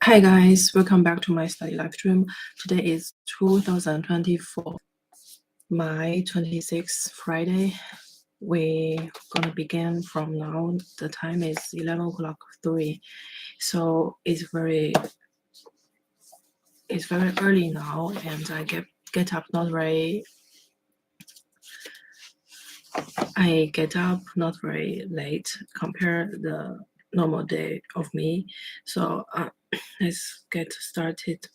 Hi guys, welcome back to my study live stream. Today is 2024, May 26th, Friday. We're gonna begin from now. The time is 11 o'clock 3. So it's very early now, and I get up not very late compared the normal day of me. So let's get started.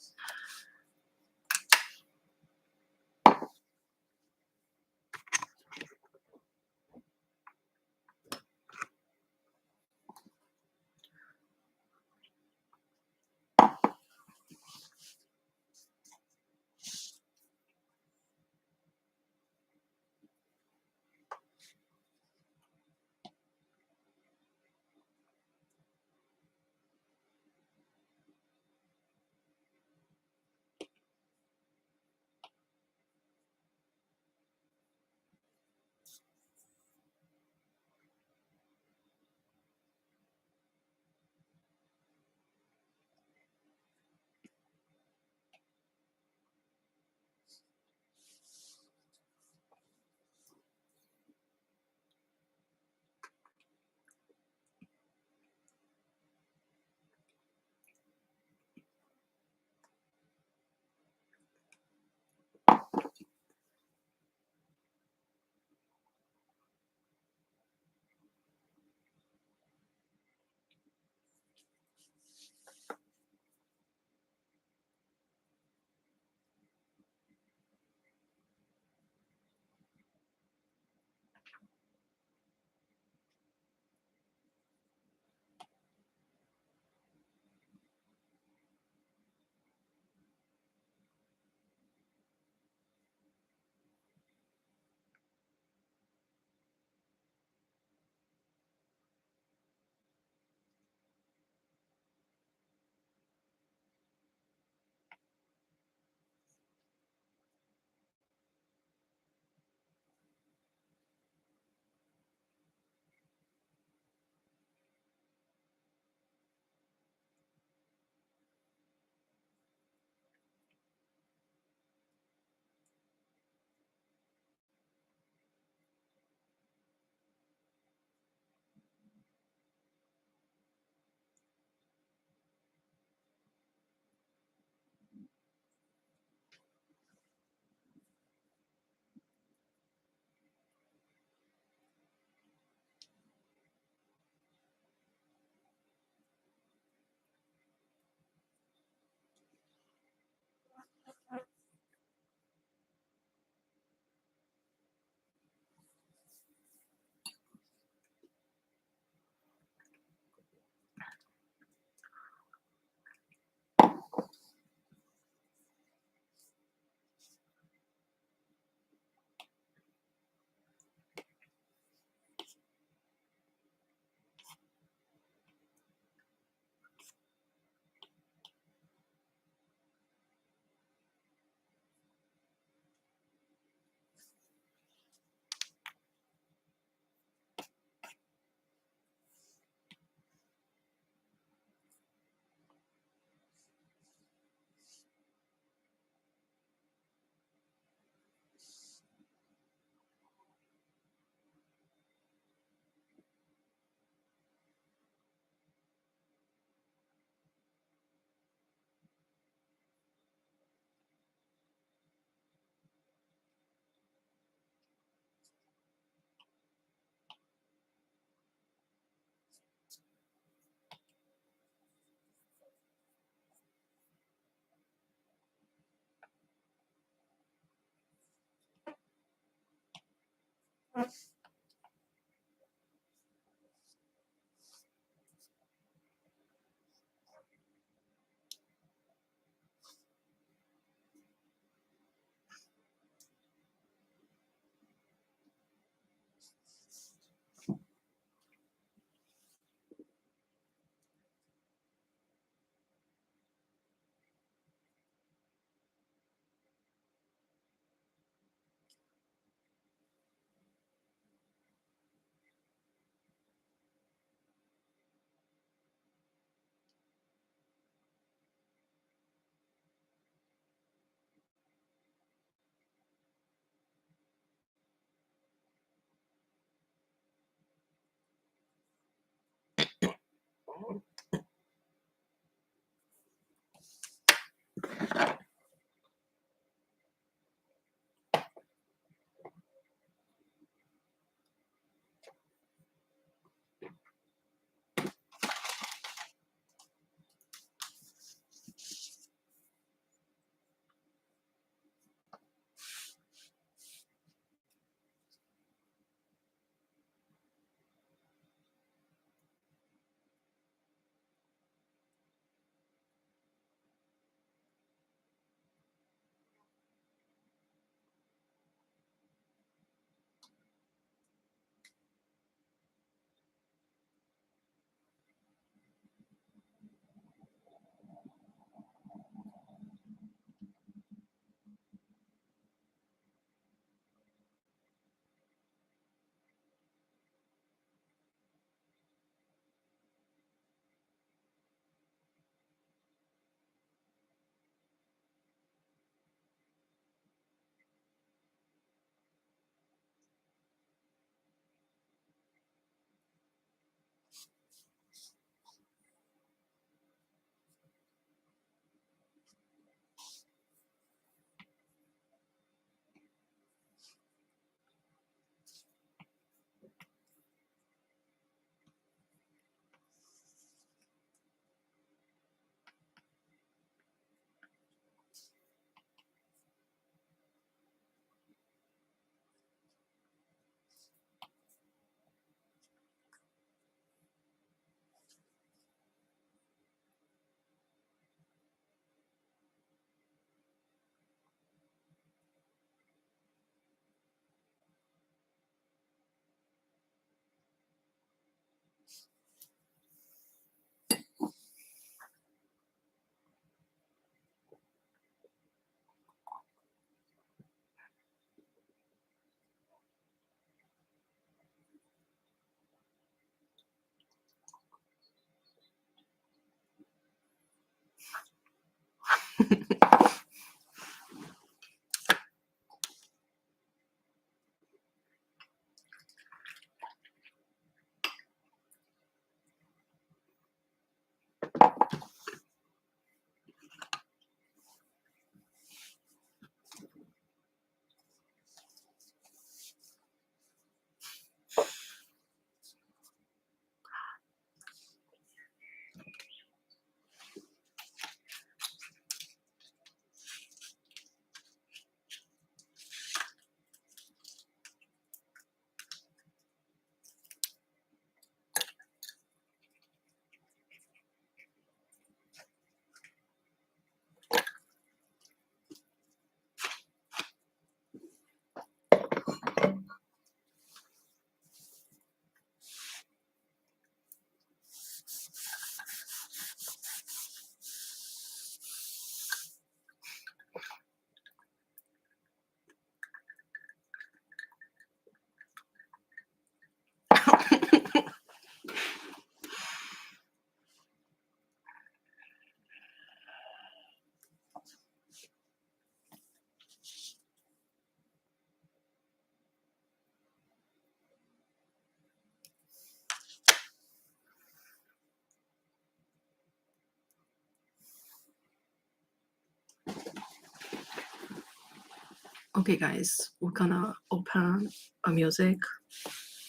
Okay, guys, we're gonna open a music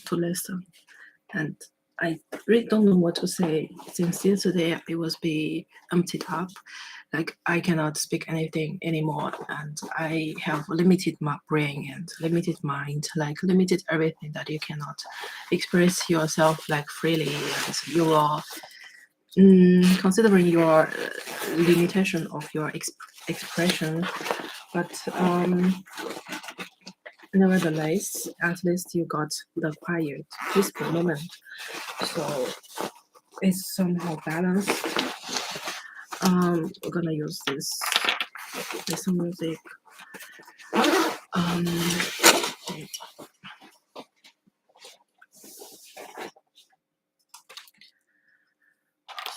to listen, and I really don't know what to say. Since yesterday it was be emptied up, like I cannot speak anything anymore, and I have limited my brain and limited mind, like limited everything that you cannot express yourself like freely, and you are considering your limitation of your expression, but nevertheless, at least you got the quiet, peaceful moment. So it's somehow balanced. We're gonna use this music.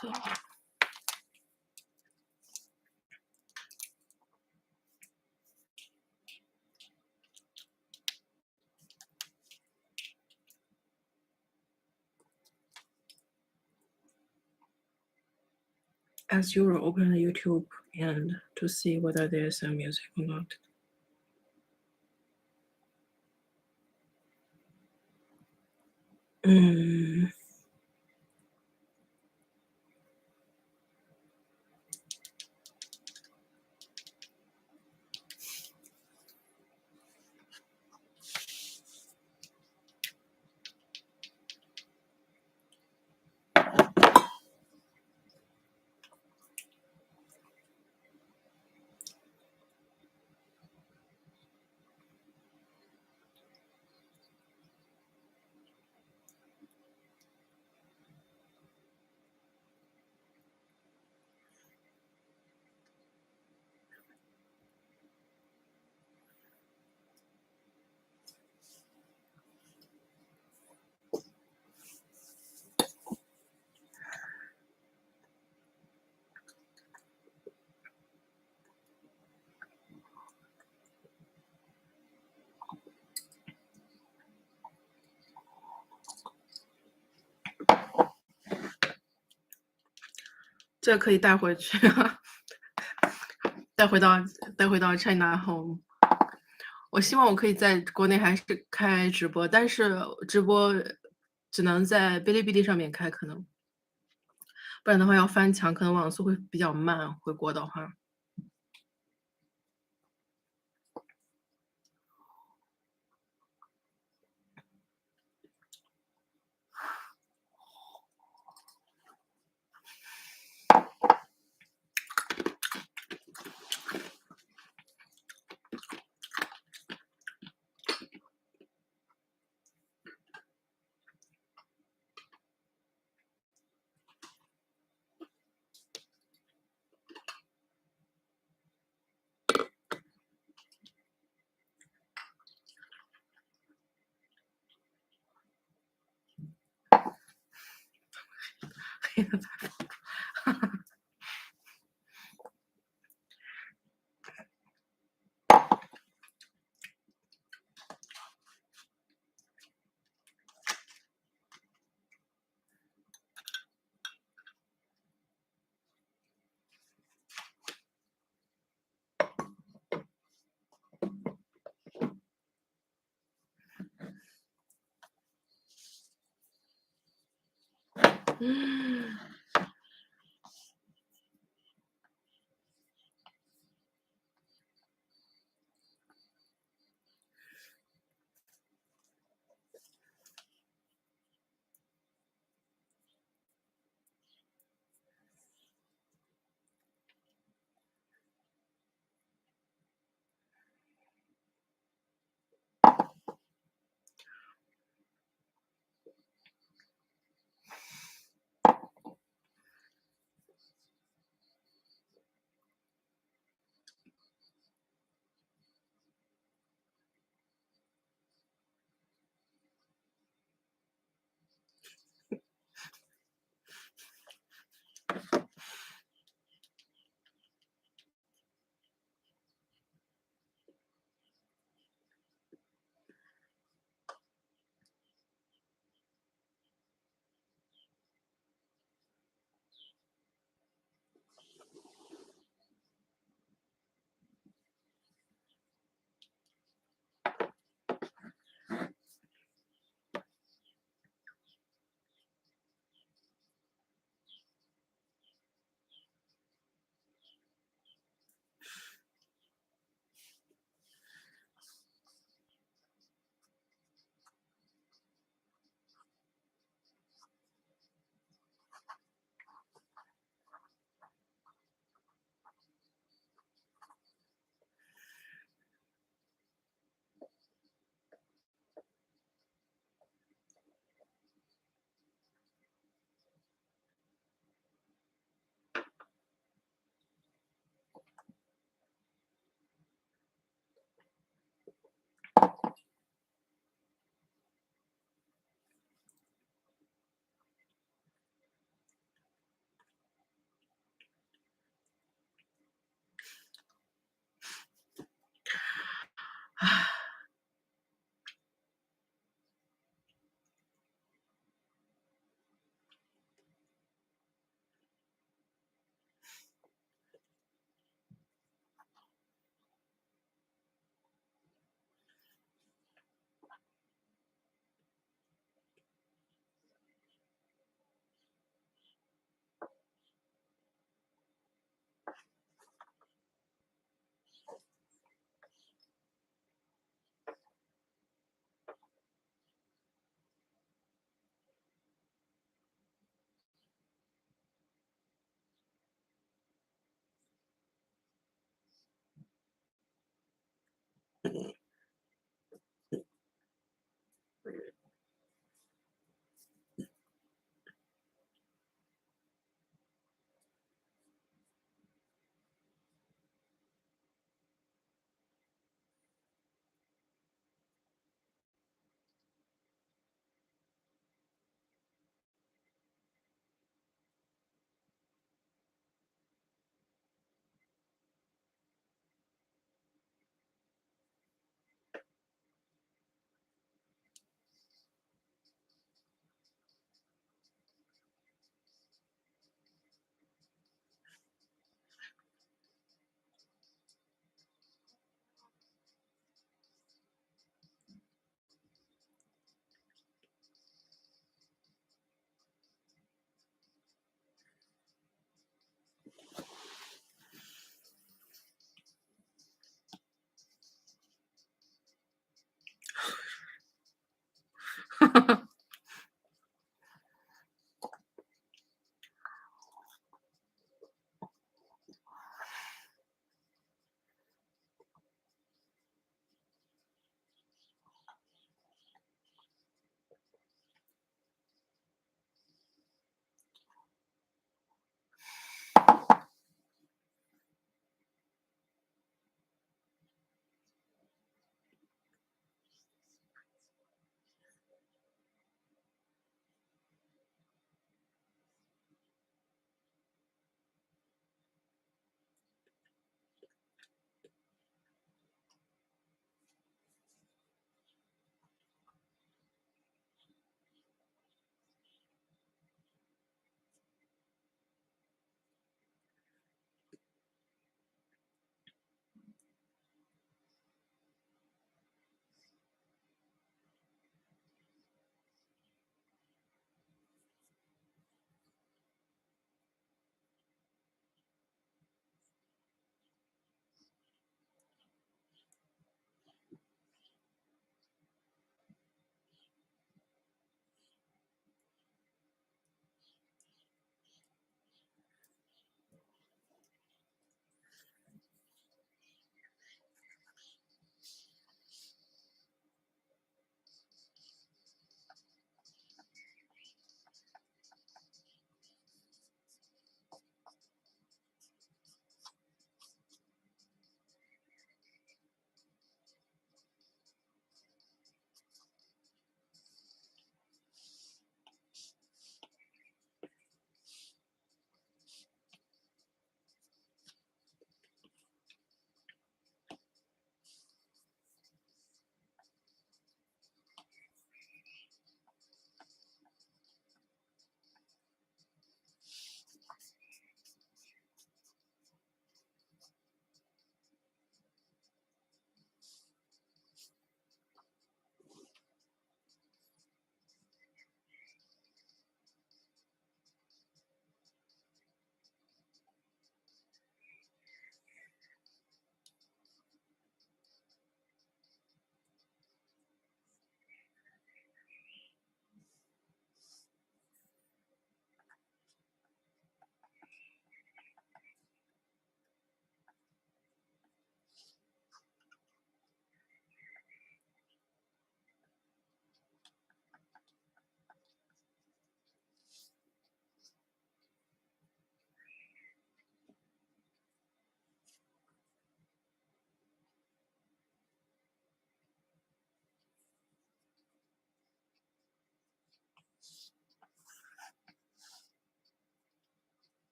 So as usual, open the YouTube and to see whether there's some music or not. Mm. 这可以带回去，带回到 China home。我希望我可以在国内还是开直播，但是直播只能在哔哩哔哩上面开，可能，不然的话要翻墙，可能网速会比较慢，回国的话。黑的采访。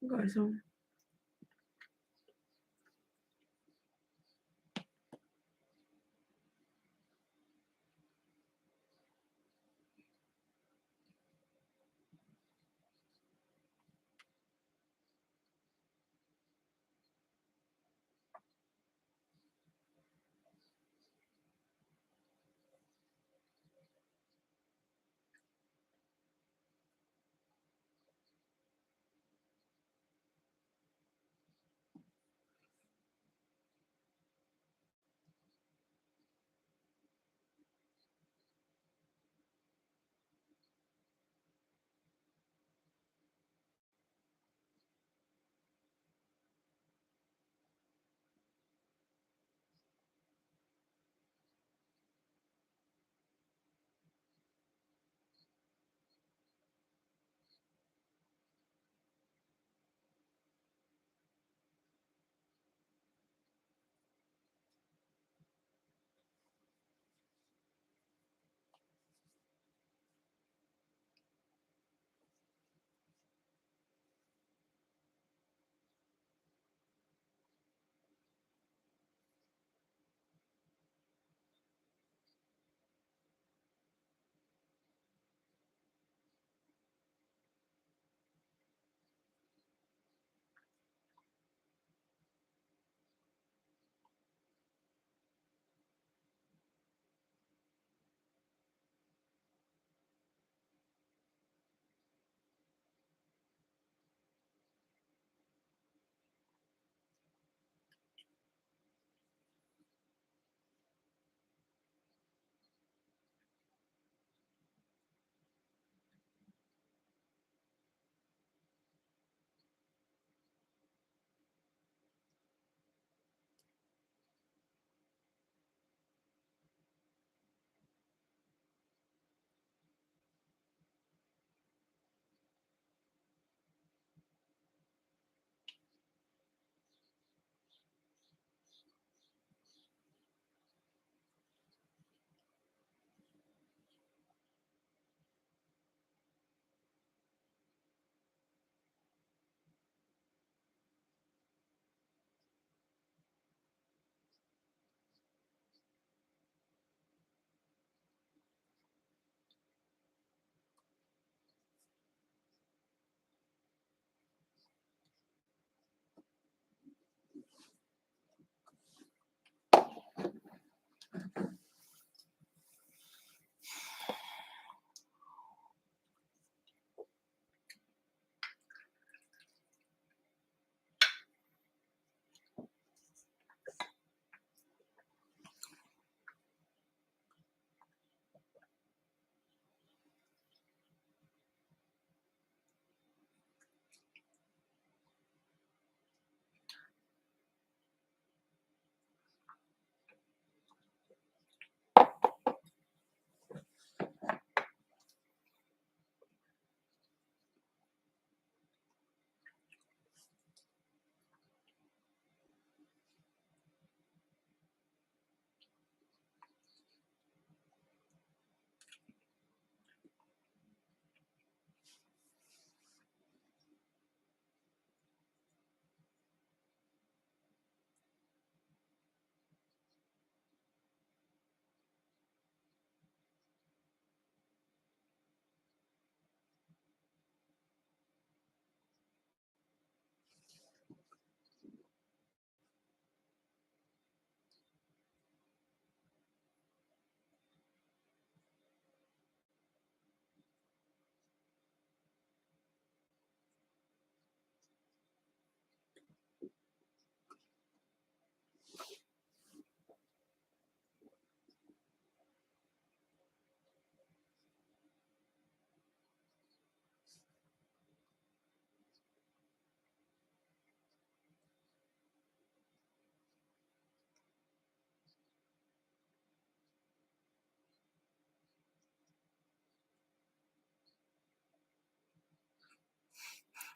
gọi xong.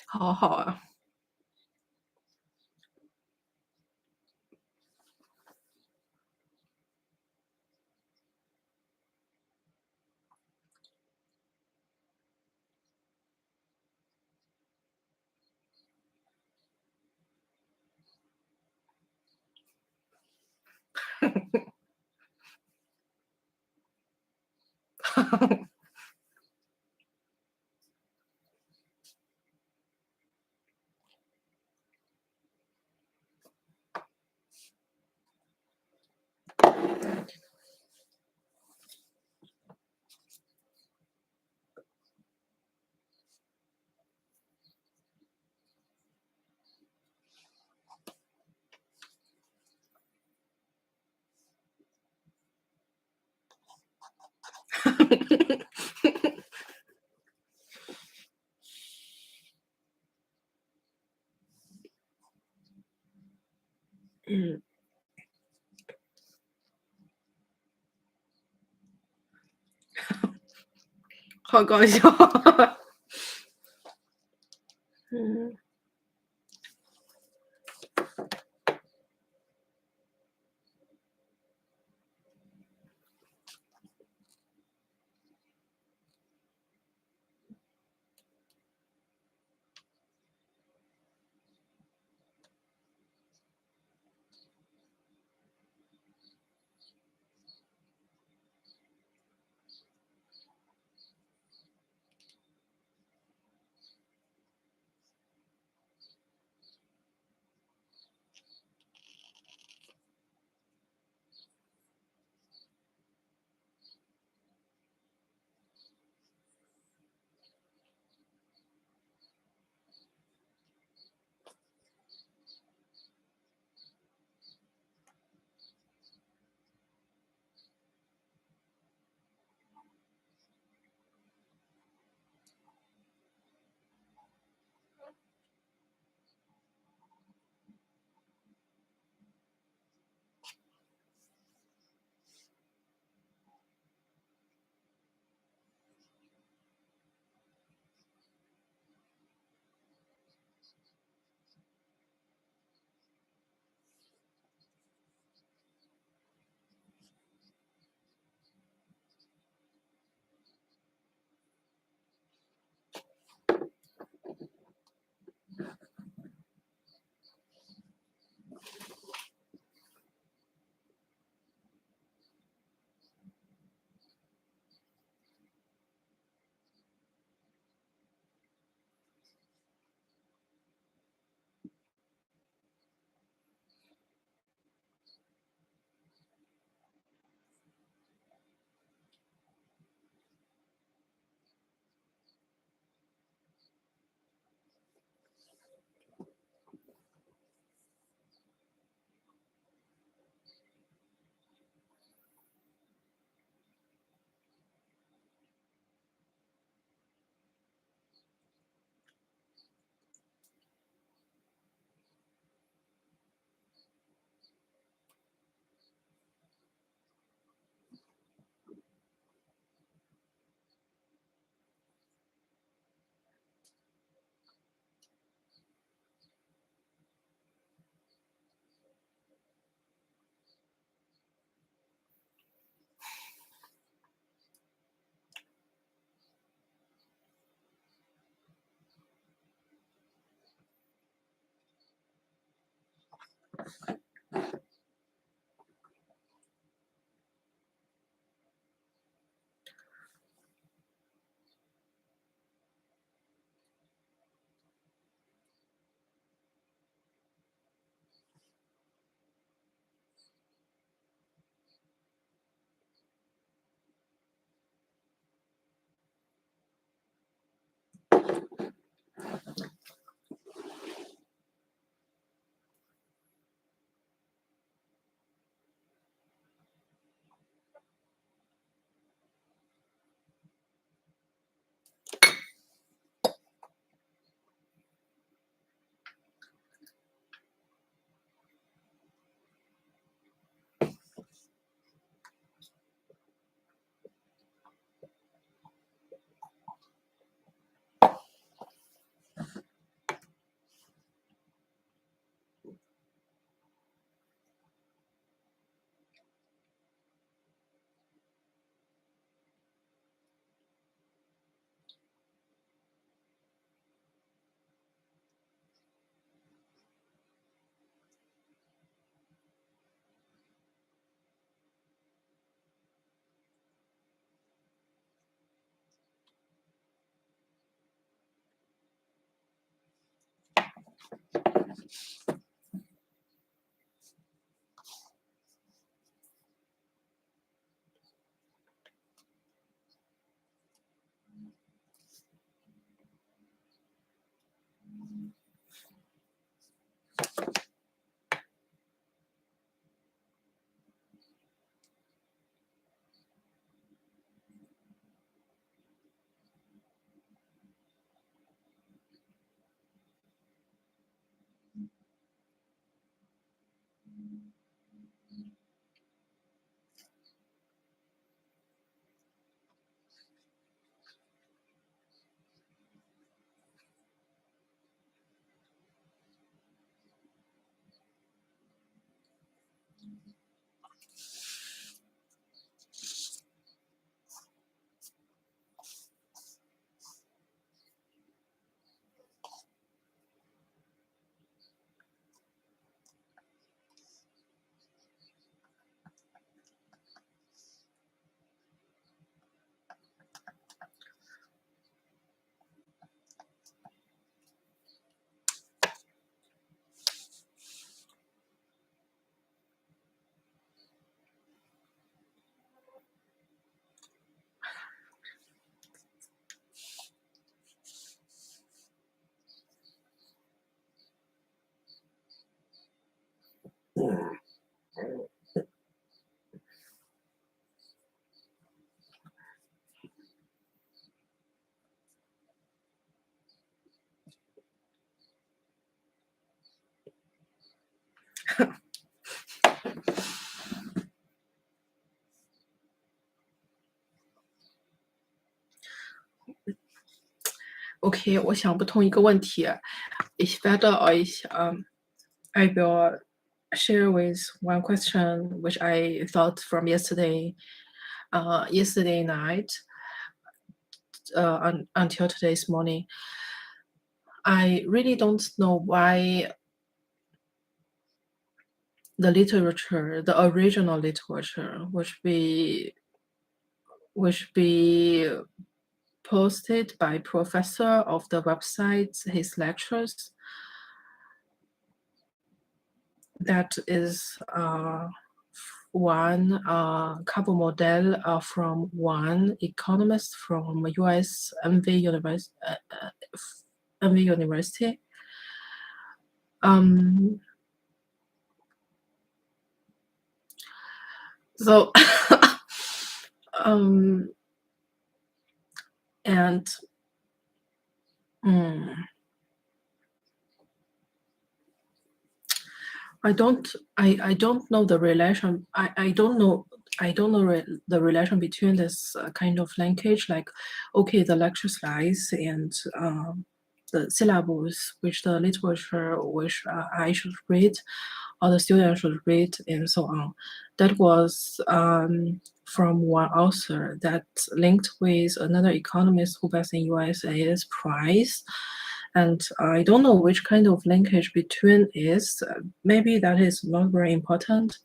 Họ họ 好搞笑。Okay, 我想不通一个问题。Ich werde euch I will share with one question which I thought from yesterday night until today's morning. I really don't know why the literature, the original literature, which be posted by professor of the website, his lectures, that is one cover model from one economist from US MV University. So and I don't know the relation. I don't know the relation between this kind of linkage. Like, okay, the lecture slides and the syllables, which the literature which I should read, or the student should read, and so on. That was from one author that linked with another economist who based in USA's Price. And I don't know which kind of linkage between is. Maybe that is not very important,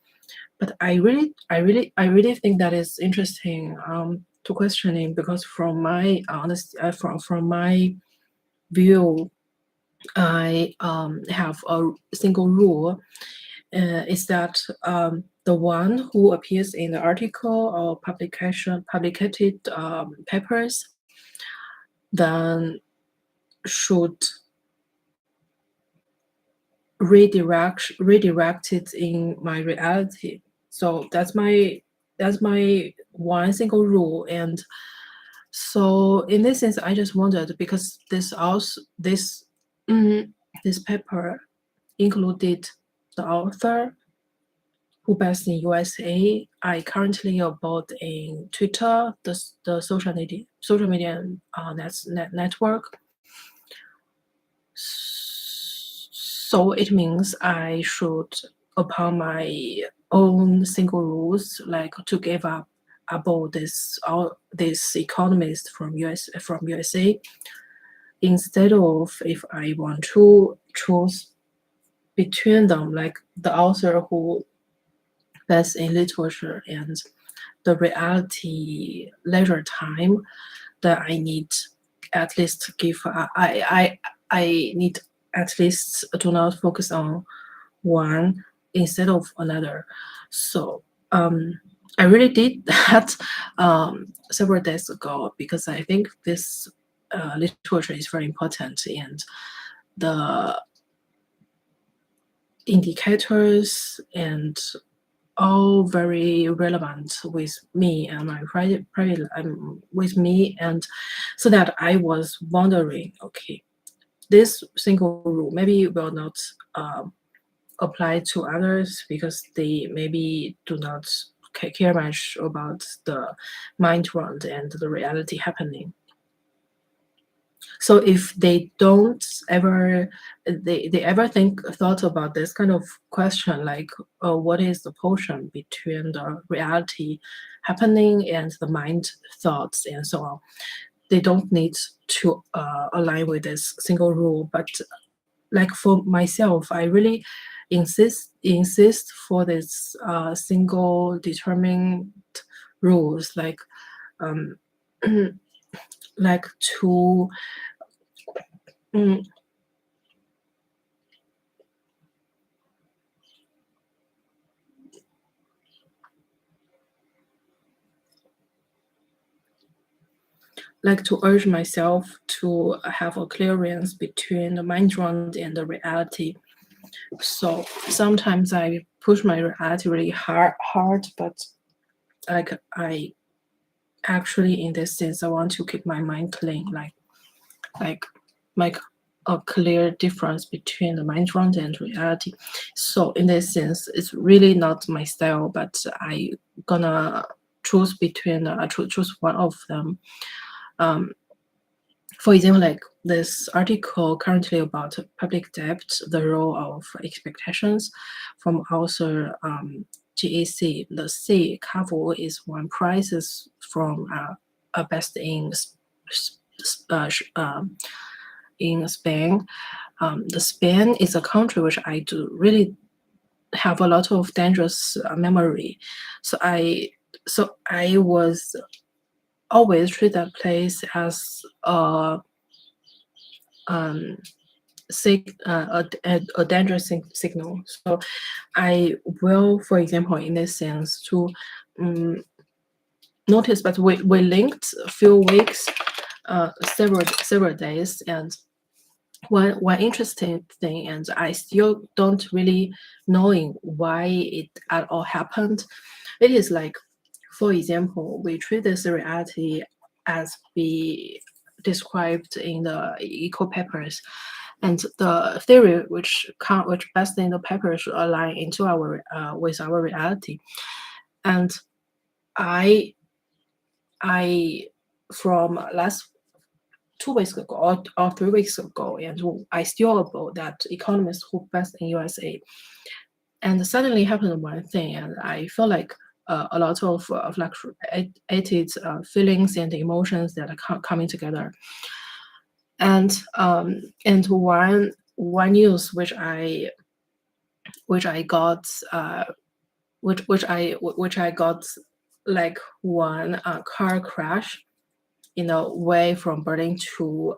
but I really think that is interesting to questioning, because from my from my view, I have a single rule. Is that the one who appears in the article or publicated papers then should redirected in my reality. So that's my one single rule. And so in this sense, I just wondered, because this paper included the author who based in USA. I currently about in Twitter, the social media network. So it means I should, upon my own single rules, like to give up about this economist from USA, instead of, if I want to choose between them, like the author who based in literature and the reality leisure time, that I need at least give I need at least do not focus on one instead of another. So I really did that several days ago because I think this literature is very important, and the indicators and all very relevant with me and my private with me, and so that I was wondering, okay, this single rule maybe will not apply to others because they maybe do not care much about the mind world and the reality happening. So if they don't ever, they ever thought about this kind of question, like what is the portion between the reality happening and the mind thoughts and so on, they don't need to align with this single rule. But like for myself, I really insist for this single determined rules, like like to like to urge myself to have a clearance between the mind round and the reality. So sometimes I push my reality really hard, but like I actually, in this sense, I want to keep my mind clean, like make a clear difference between the mind round and reality. So in this sense, it's really not my style, but I gonna choose between choose one of them. For example, like this article currently about public debt, the role of expectations, from author GAC. The C cover is one prices from a best in Spain. The Spain is a country which I do really have a lot of dangerous memory. So I was always treat that place as a dangerous signal. So I will, for example, in this sense, to notice, but we linked a few weeks, several days, and one interesting thing, and I still don't really knowing why it at all happened. It is like, for example, we treat this reality as be described in the eco papers, and the theory which best in the paper should align into our with our reality. And I from last 2 weeks ago or 3 weeks ago, and I still about that economists who based in USA, and suddenly happened one thing, and I feel like a lot of fluctuated feelings and emotions that are coming together. And one news which I got which I got, like one car crash in a way from Berlin to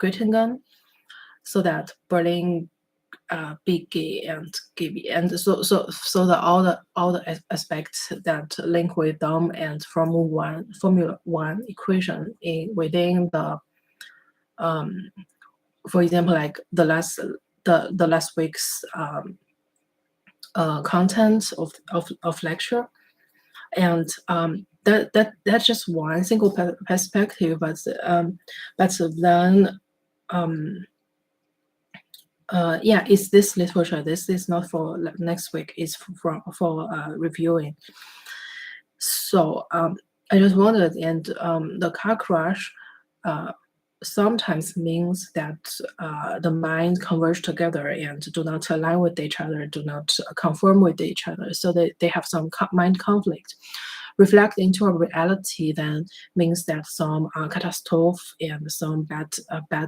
Göttingen, so that Berlin big and GB, and so the all the aspects that link with them, and from Formula One equation within the for example, like the last week's content of lecture, and that's just one single perspective, but then yeah, it's this literature. This is not for next week. It's for reviewing. So I just wondered, and the car crash sometimes means that the mind converge together and do not align with each other, do not conform with each other, so that they have some mind conflict. Reflect into a reality then means that some catastrophe and some bad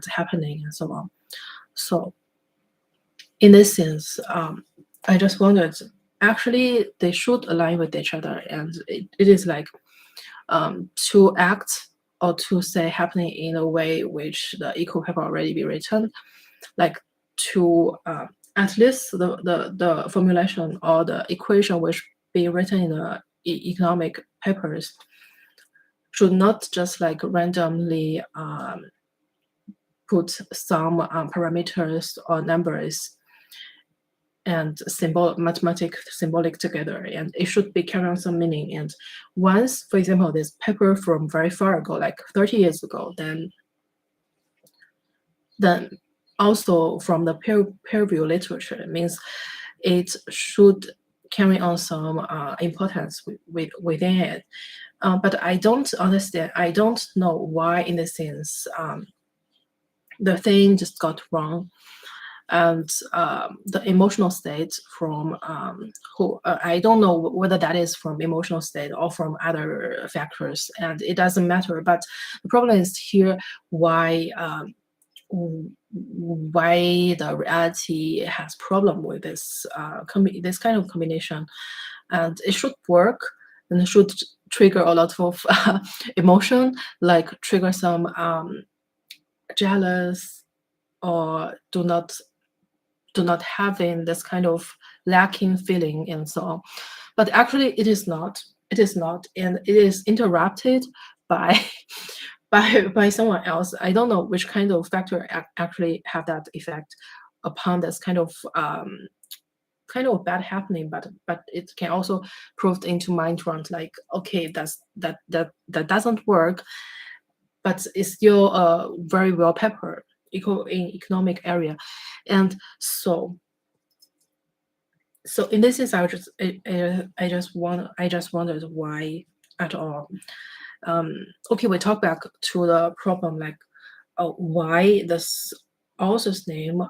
happening and so on. So in this sense, I just wondered, actually they should align with each other, and it is like to act or to say happening in a way which the eco paper already be written. like to at least the formulation or the equation which be written in the economic papers should not just like randomly put some parameters or numbers and mathematic symbolic together, and it should be carrying some meaning. And once, for example, this paper from very far ago, like 30 years ago, then also from the peer review literature, it means it should carry on some importance within it. But I don't understand, I don't know why in the sense the thing just got wrong. And the emotional state from I don't know whether that is from emotional state or from other factors, and it doesn't matter. But the problem is here why the reality has problem with this this kind of combination, and it should work and it should trigger a lot of emotion, like trigger some jealous or do not having this kind of lacking feeling and so on. But actually it is not, and it is interrupted by by someone else. I don't know which kind of factor actually have that effect upon this kind of bad happening, but it can also prove into mind run, like, okay, that doesn't work, but it's still a very well peppered in economic area. And so in this sense, I just wondered why at all. Okay, we talk back to the problem, like why this author's name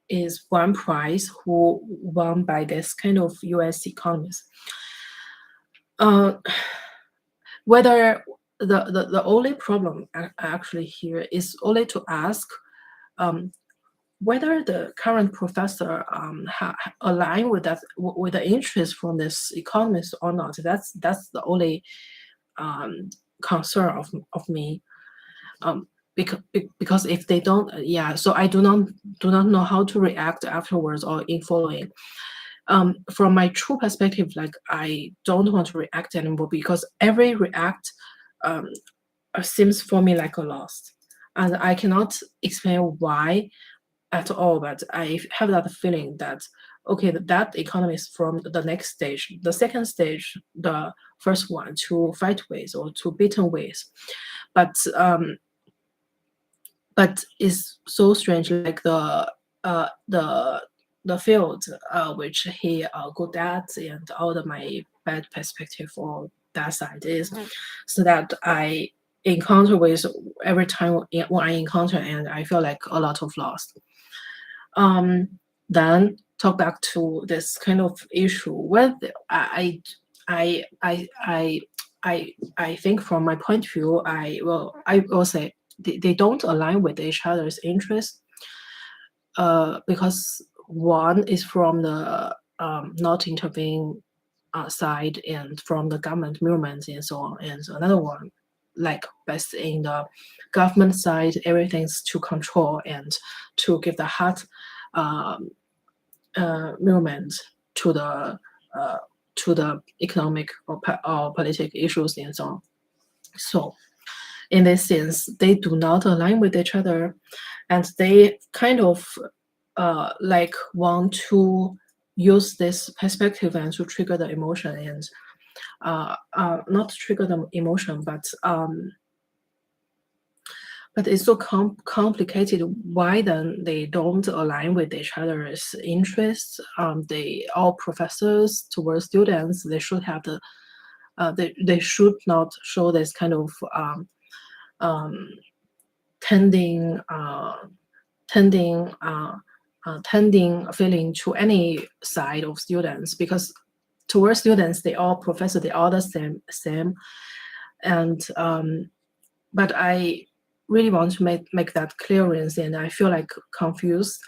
is one prize who won by this kind of US economist. Whether the only problem actually here is only to ask whether the current professor align with that, with the interest from this economist or not. That's the only concern of me. Because if they don't, so I do not know how to react afterwards or in following. From my true perspective, like I don't want to react anymore, because every react seems for me like a loss, and I cannot explain why at all. But I have that feeling that okay, that economist from the next stage, the second stage, the first one, to fight with or to beaten with, but it's so strange, like the field which he good at, and all the my bad perspective for that side is so that I encounter with every time when I encounter, and I feel like a lot of loss. Then talk back to this kind of issue. Well, I think from my point of view, I will say they don't align with each other's interests, because one is from the not intervening side, and from the government movements and so on, and another one like based in the government side, everything's to control and to give the hard movement to the economic or political issues and so on. So in this sense, they do not align with each other, and they kind of like want to use this perspective and to trigger the emotion, and not trigger the emotion, but it's so complicated. Why then they don't align with each other's interests? They all professors towards students. They should have the. They should not show this kind of tending feeling to any side of students, because towards students they all professor, they all the same, and but I really want to make that clearance, and I feel like confused.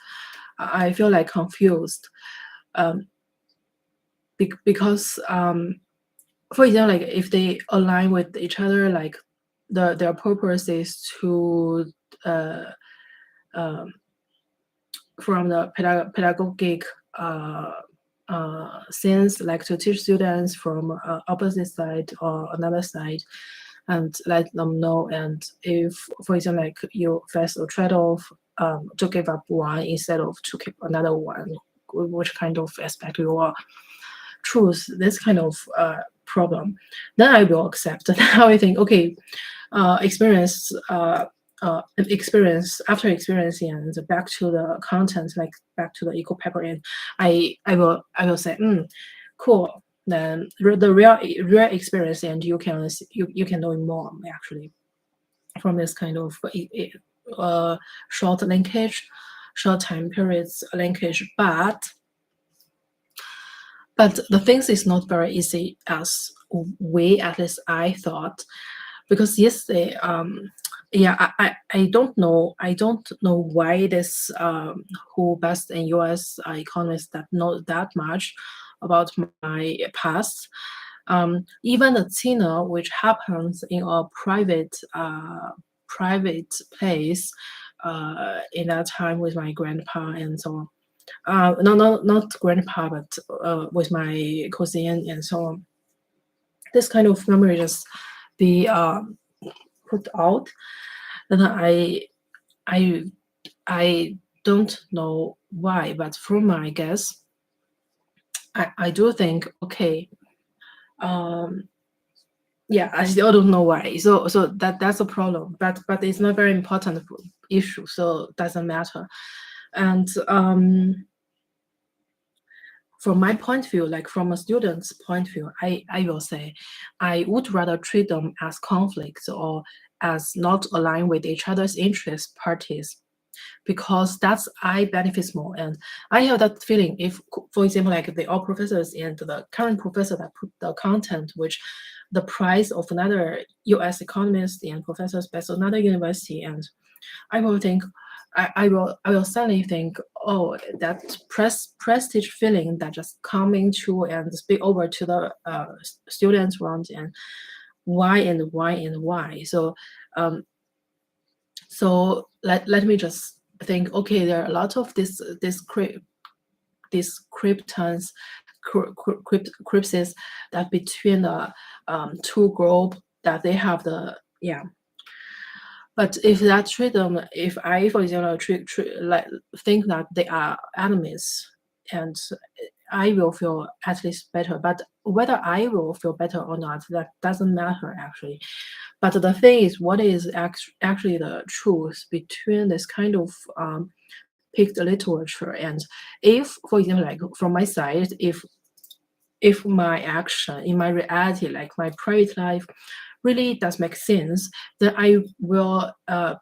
Because for example, like if they align with each other, like their purpose is to from the pedagogic sense, like to teach students from opposite side or another side, and let them know. And if, for example, like you face a trade-off to give up one instead of to keep another one, which kind of aspect you are choose this kind of problem, then I will accept. Now I think, okay, experience after experiencing and back to the content, like back to the eco paper, and I will say, cool. Then the real experience, and you can know more actually from this kind of short linkage, short time periods linkage, but the things is not very easy as we, at least I thought, because yesterday, yeah, I don't know why this who best in US economists that know that much about my past. Even the dinner, which happens in a private place, in that time with my grandpa and so on. Not grandpa, but with my cousin and so on. This kind of memory just be put out. And I don't know why, but from my guess, I do think, okay, yeah, I still don't know why. So that's a problem, but it's not very important issue, so it doesn't matter. And from my point of view, like from a student's point of view, I will say I would rather treat them as conflicts or as not aligned with each other's interest parties, because that's I benefits more. And I have that feeling if, for example, like the all professors and the current professor that put the content, which the price of another US economist and professors based on another university, and I will think, I will suddenly think, oh, that prestige feeling that just coming to and speak over to the students around, and why and why and why. So so let me just think, okay, there are a lot of these cryptons, crypsis that between the two group that they have the, yeah. But if that treat them, if I, for example, like think that they are enemies, and I will feel at least better. But whether I will feel better or not, that doesn't matter actually. But the thing is, what is actually the truth between this kind of picked literature, and if, for example, like from my side, if my action in my reality, like my private life, really does make sense, then I will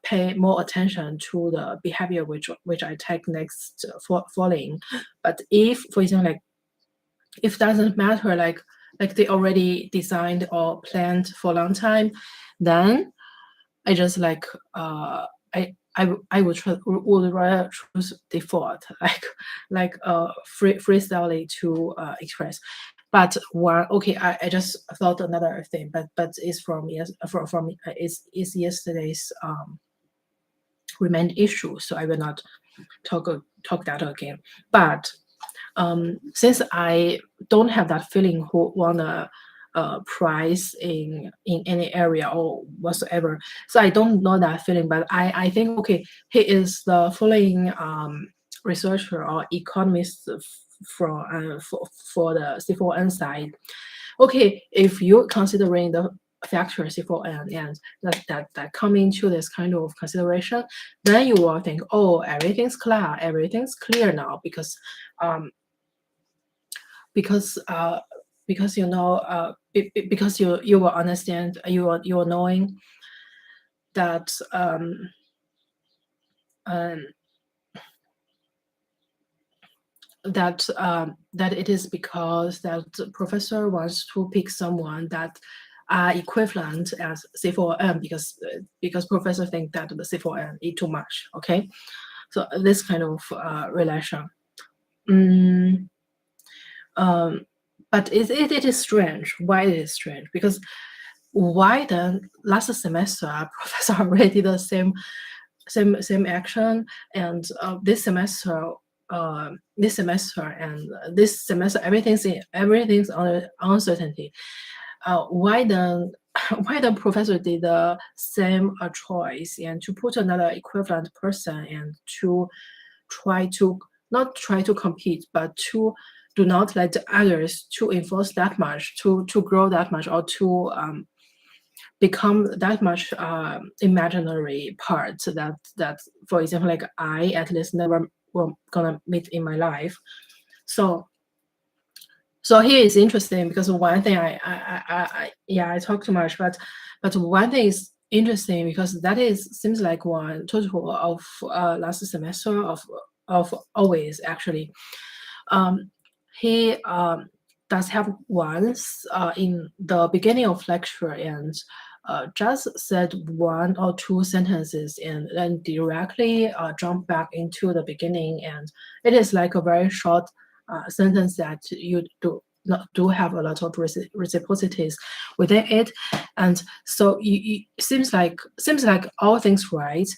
pay more attention to the behavior which I take next following. But if, for example, like if doesn't matter, like they already designed or planned for a long time, then I just like I would rather choose default, like freestyle to express. But one, okay, I just thought another thing, but it's from is yesterday's remained issue, so I will not talk that again. But since I don't have that feeling who wanna prize in any area or whatsoever, so I don't know that feeling. But I think, okay, he is the following researcher or economist from for the C4N side. Okay, if you're considering the factor C4N and that come into this kind of consideration, then you will think, oh, everything's clear now, because because you know because you will understand, you are knowing that that it is because that the professor wants to pick someone that are equivalent as C4M, because professor think that the C4M is too much. Okay, so this kind of relation. But it is strange. Why it is strange? Because why then last semester professor already did the same action, and this semester everything's under uncertainty. Why the why the professor did the same choice and to put another equivalent person and to try to not try to compete, but to do not let the others to enforce that much, to grow that much, or to become that much imaginary parts that, for example, like I at least never will gonna meet in my life. So here is interesting because one thing I talk too much, but one thing is interesting because that seems like one total of last semester of always actually. He does have once in the beginning of lecture and just said one or two sentences and then directly jump back into the beginning, and it is like a very short sentence that you do have a lot of reciprocities within it, and so it seems like all things right.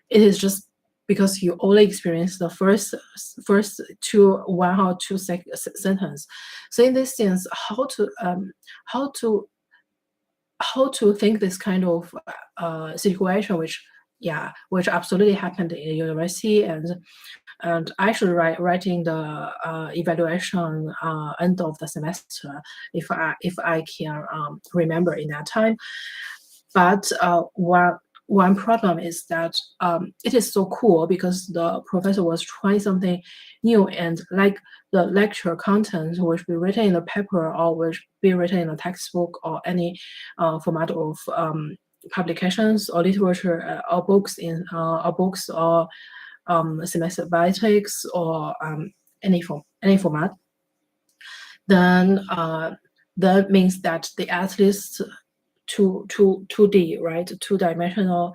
It is just because you only experience the first one or two sentence. So in this sense, how to think this kind of situation, which absolutely happened in the university, and actually writing the evaluation end of the semester, if I can remember in that time. But one problem is that it is so cool because the professor was trying something new, and like the lecture content which be written in the paper or which be written in a textbook or any format of publications or literature or books or semester or any format, then that means that they at least 2D, right, two-dimensional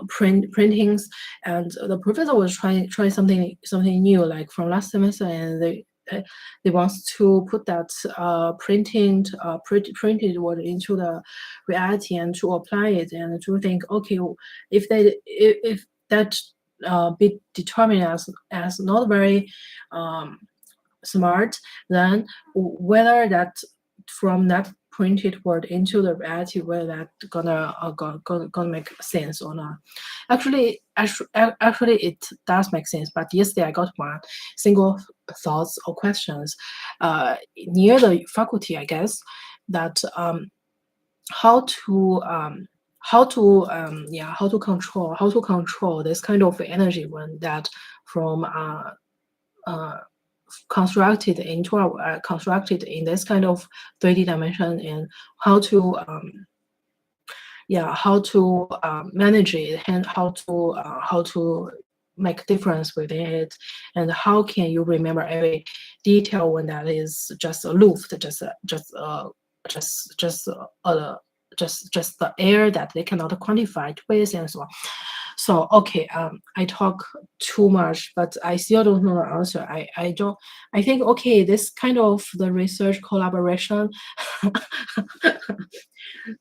printings, and the professor was trying something new, like from last semester, and they want to put that printed word into the reality and to apply it and to think, okay, if that be determined as not very smart, then whether that from that printed word into the reality, whether that gonna make sense or not. Actually, it does make sense. But yesterday I got one single thoughts or questions near the faculty, I guess, that how to control this kind of energy when that from constructed in this kind of 3D dimension, and how to manage it, and how to make difference within it, and how can you remember every detail when that is just a Luft, just the air that they cannot quantify it with, and so on. So okay, I talk too much, but I still don't know the answer. I think okay, this kind of the research collaboration,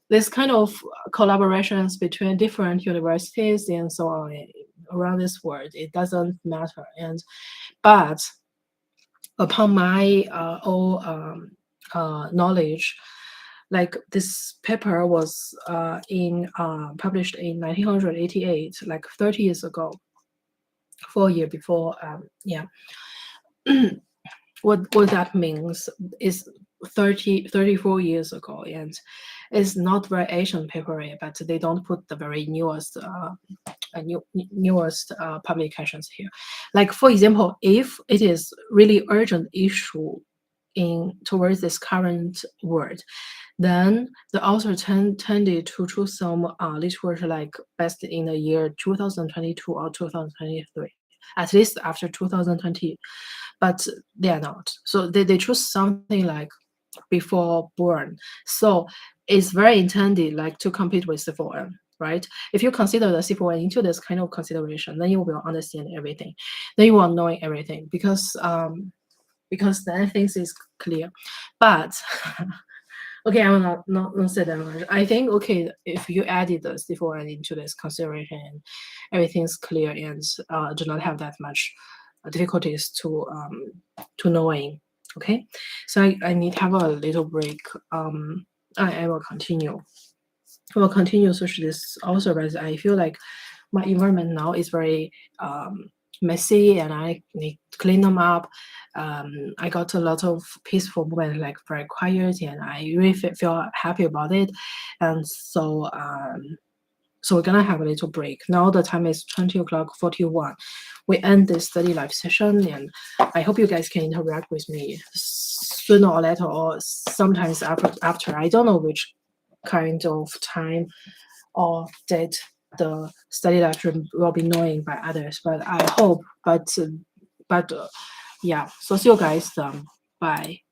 this kind of collaborations between different universities and so on around this world, it doesn't matter. But upon my own knowledge, like this paper was published in 1988, like 30 years ago, 4 years before. What that means is 34 years ago, and it's not very ancient paper, but they don't put the very newest publications here. Like for example, if it is really urgent issue towards this current world, then the author tended to choose some literature like best in the year 2022 or 2023, at least after 2020, but they are not. So they choose something like before born. So it's very intended like to compete with C4N, right? If you consider the C4N into this kind of consideration, then you will understand everything. Then you will know everything because then things is clear. But Okay, I will not say that much. I think okay, if you added the C4N into this consideration, everything's clear and do not have that much difficulties to knowing. Okay, so I need to have a little break. I will continue. I will continue search this also, but I feel like my environment now is very messy and I need to clean them up. I got a lot of peaceful moment, like very quiet, and I really feel happy about it. And so we're gonna have a little break. Now the time is 20 o'clock 41. We end this study live session, and I hope you guys can interact with me sooner or later, or sometimes after. I don't know which kind of time or date the study lecture will be known by others, but I hope. But yeah. So see you guys. Bye.